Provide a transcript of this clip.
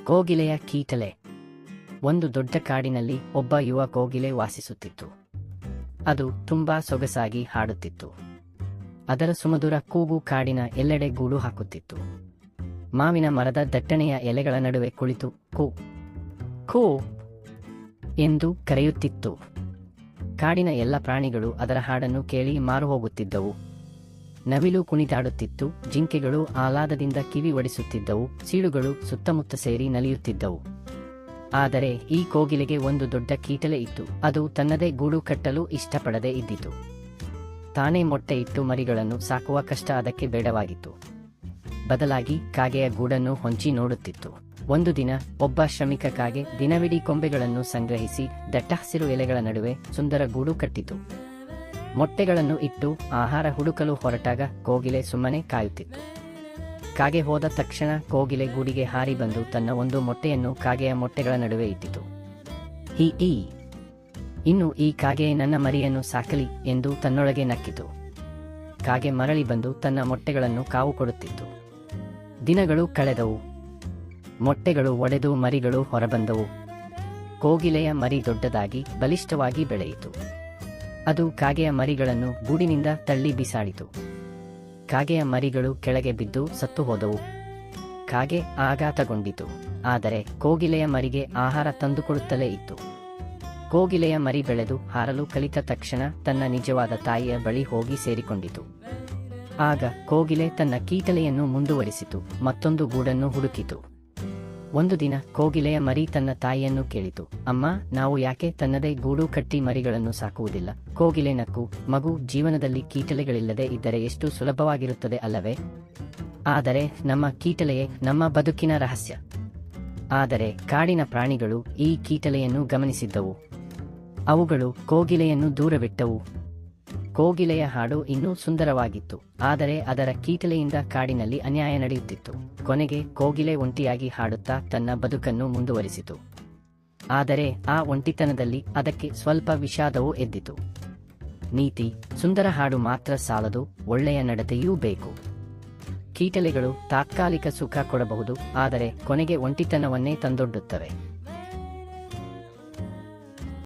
ಕೋಗಿಲೆಯ ಕೀಟಲೆ. ಒಂದು ದೊಡ್ಡ ಕಾಡಿನಲ್ಲಿ ಒಬ್ಬ ಯುವ ಕೋಗಿಲೆ ವಾಸಿಸುತ್ತಿತ್ತು. ಅದು ತುಂಬಾ ಸೊಗಸಾಗಿ ಹಾಡುತ್ತಿತ್ತು. ಅದರ ಸುಮಧುರ ಕೂಗು ಕಾಡಿನ ಎಲ್ಲೆಡೆ ಗೂಡು ಹಾಕುತ್ತಿತ್ತು. ಮಾವಿನ ಮರದ ದಟ್ಟಣೆಯ ಎಲೆಗಳ ನಡುವೆ ಕುಳಿತು ಕೂ ಕೂ ಎಂದು ಕರೆಯುತ್ತಿತ್ತು. ಕಾಡಿನ ಎಲ್ಲ ಪ್ರಾಣಿಗಳು ಅದರ ಹಾಡನ್ನು ಕೇಳಿ ಮಾರುಹೋಗುತ್ತಿದ್ದವು. ನವಿಲು ಕುಣಿದಾಡುತ್ತಿತ್ತು, ಜಿಂಕೆಗಳು ಆಹ್ಲಾದದಿಂದ ಕಿವಿ ಒಡಿಸುತ್ತಿದ್ದವು, ಸೀಳುಗಳು ಸುತ್ತಮುತ್ತ ಸೇರಿ ನಲಿಯುತ್ತಿದ್ದವು. ಆದರೆ ಈ ಕೋಗಿಲೆಗೆ ಒಂದು ದೊಡ್ಡ ಕೀಟಲೆ ಇತ್ತು. ಅದು ತನ್ನದೇ ಗೂಡು ಕಟ್ಟಲು ಇಷ್ಟಪಡದೇ ಇದ್ದಿತು. ತಾನೇ ಮೊಟ್ಟೆ ಇಟ್ಟು ಮರಿಗಳನ್ನು ಸಾಕುವ ಕಷ್ಟ ಅದಕ್ಕೆ ಬೇಡವಾಗಿತ್ತು. ಬದಲಾಗಿ ಕಾಗೆಯ ಗೂಡನ್ನು ಹೊಂಚಿ ನೋಡುತ್ತಿತ್ತು. ಒಂದು ದಿನ ಒಬ್ಬ ಶ್ರಮಿಕ ಕಾಗೆ ದಿನವಿಡೀ ಕೊಂಬೆಗಳನ್ನು ಸಂಗ್ರಹಿಸಿ ದಟ್ಟ ಹಸಿರು ಎಲೆಗಳ ನಡುವೆ ಸುಂದರ ಗೂಡು ಕಟ್ಟಿತು. ಮೊಟ್ಟೆಗಳನ್ನು ಇಟ್ಟು ಆಹಾರ ಹುಡುಕಲು ಹೊರಟಾಗ ಕೋಗಿಲೆ ಸುಮ್ಮನೆ ಕಾಯುತ್ತಿತ್ತು. ಕಾಗೆ ಹೋದ ತಕ್ಷಣ ಕೋಗಿಲೆ ಗೂಡಿಗೆ ಹಾರಿ ಬಂದು ತನ್ನ ಒಂದು ಮೊಟ್ಟೆಯನ್ನು ಕಾಗೆಯ ಮೊಟ್ಟೆಗಳ ನಡುವೆ ಇಟ್ಟಿತು. ಹೀ ಇನ್ನು ಈ ಕಾಗೆ ನನ್ನ ಮರಿಯನ್ನು ಸಾಕಲಿ ಎಂದು ತನ್ನೊಳಗೆ ನಕ್ಕಿತು. ಕಾಗೆ ಮರಳಿ ಬಂದು ತನ್ನ ಮೊಟ್ಟೆಗಳನ್ನು ಕಾವು ಕೊಡುತ್ತಿತ್ತು. ದಿನಗಳು ಕಳೆದವು. ಮೊಟ್ಟೆಗಳು ಒಡೆದು ಮರಿಗಳು ಹೊರಬಂದವು. ಕೋಗಿಲೆಯ ಮರಿ ದೊಡ್ಡದಾಗಿ ಬಲಿಷ್ಠವಾಗಿ ಬೆಳೆಯಿತು. ಅದು ಕಾಗೆಯ ಮರಿಗಳನ್ನು ಗೂಡಿನಿಂದ ತಳ್ಳಿ ಬಿಸಾಡಿತು. ಕಾಗೆಯ ಮರಿಗಳು ಕೆಳಗೆ ಬಿದ್ದು ಸತ್ತು ಹೋದವು. ಕಾಗೆ ಆಘಾತಗೊಂಡಿತು. ಆದರೆ ಕೋಗಿಲೆಯ ಮರಿಗೆ ಆಹಾರ ತಂದುಕೊಡುತ್ತಲೇ ಇತ್ತು. ಕೋಗಿಲೆಯ ಮರಿ ಬೆಳೆದು ಹಾರಲು ಕಲಿತ ತಕ್ಷಣ ತನ್ನ ನಿಜವಾದ ತಾಯಿಯ ಬಳಿ ಹೋಗಿ ಸೇರಿಕೊಂಡಿತು. ಆಗ ಕೋಗಿಲೆ ತನ್ನ ಕೀಟಲೆಯನ್ನು ಮುಂದುವರಿಸಿತು, ಮತ್ತೊಂದು ಗೂಡನ್ನು ಹುಡುಕಿತು. ಒಂದು ದಿನ ಕೋಗಿಲೆಯ ಮರಿ ತನ್ನ ತಾಯಿಯನ್ನು ಕೇಳಿತು, ಅಮ್ಮ, ನಾವು ಯಾಕೆ ತನ್ನದೇ ಗೂಡು ಕಟ್ಟಿ ಮರಿಗಳನ್ನು ಸಾಕುವುದಿಲ್ಲ? ಕೋಗಿಲೆ ನಕ್ಕು, ಮಗು, ಜೀವನದಲ್ಲಿ ಕೀಟಲೆಗಳಿಲ್ಲದೆ ಇದ್ದರೆ ಎಷ್ಟು ಸುಲಭವಾಗಿರುತ್ತದೆ ಅಲ್ಲವೇ? ಆದರೆ ನಮ್ಮ ಕೀಟಲೆಯೇ ನಮ್ಮ ಬದುಕಿನ ರಹಸ್ಯ. ಆದರೆ ಕಾಡಿನ ಪ್ರಾಣಿಗಳು ಈ ಕೀಟಲೆಯನ್ನು ಗಮನಿಸಿದ್ದವು. ಅವುಗಳು ಕೋಗಿಲೆಯನ್ನು ದೂರವಿಟ್ಟವು. ಕೋಗಿಲೆಯ ಹಾಡು ಇನ್ನೂ ಸುಂದರವಾಗಿತ್ತು, ಆದರೆ ಅದರ ಕೀಟಲೆಯಿಂದ ಕಾಡಿನಲ್ಲಿ ಅನ್ಯಾಯ ನಡೆಯುತ್ತಿತ್ತು. ಕೊನೆಗೆ ಕೋಗಿಲೆ ಒಂಟಿಯಾಗಿ ಹಾಡುತ್ತಾ ತನ್ನ ಬದುಕನ್ನು ಮುಂದುವರಿಸಿತು. ಆದರೆ ಆ ಒಂಟಿತನದಲ್ಲಿ ಅದಕ್ಕೆ ಸ್ವಲ್ಪ ವಿಷಾದವೂ ಎದ್ದಿತು. ನೀತಿ: ಸುಂದರ ಹಾಡು ಮಾತ್ರ ಸಾಲದು, ಒಳ್ಳೆಯ ನಡತೆಯೂ ಬೇಕು. ಕೀಟಲೆಗಳು ತಾತ್ಕಾಲಿಕ ಸುಖ ಕೊಡಬಹುದು, ಆದರೆ ಕೊನೆಗೆ ಒಂಟಿತನವನ್ನೇ ತಂದೊಡ್ಡುತ್ತವೆ.